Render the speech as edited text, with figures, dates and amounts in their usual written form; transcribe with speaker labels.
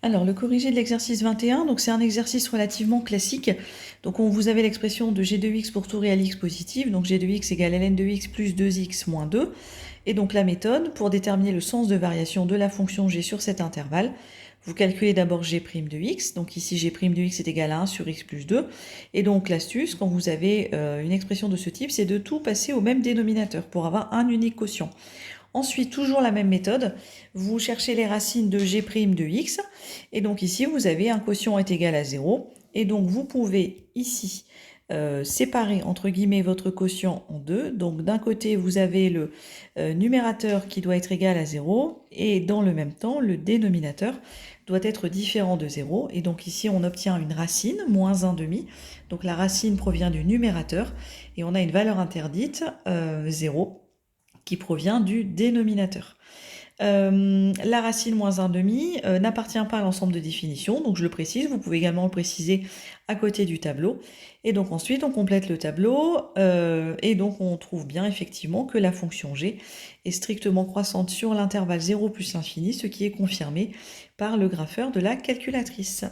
Speaker 1: Alors, le corrigé de l'exercice 21, donc c'est un exercice relativement classique. Donc, vous avez l'expression de g de x pour tout réel x positif, donc g de x égale ln de x plus 2x moins 2. Et donc, la méthode, pour déterminer le sens de variation de la fonction g sur cet intervalle, vous calculez d'abord g' de x, donc ici g' de x est égal à 1 sur x plus 2. Et donc, l'astuce, quand vous avez une expression de ce type, c'est de tout passer au même dénominateur pour avoir un unique quotient. Ensuite, toujours la même méthode, vous cherchez les racines de g' de x, et donc ici, vous avez un quotient est égal à 0, et donc vous pouvez ici séparer entre guillemets votre quotient en deux. Donc d'un côté, vous avez le numérateur qui doit être égal à 0, et dans le même temps, le dénominateur doit être différent de 0, et donc ici, on obtient une racine, moins 1 demi, donc la racine provient du numérateur, et on a une valeur interdite, 0, qui provient du dénominateur. La racine moins 1 demi n'appartient pas à l'ensemble de définition, donc je le précise, vous pouvez également le préciser à côté du tableau. Et donc ensuite, on complète le tableau, et donc on trouve bien effectivement que la fonction g est strictement croissante sur l'intervalle 0 plus l'infini, ce qui est confirmé par le grapheur de la calculatrice.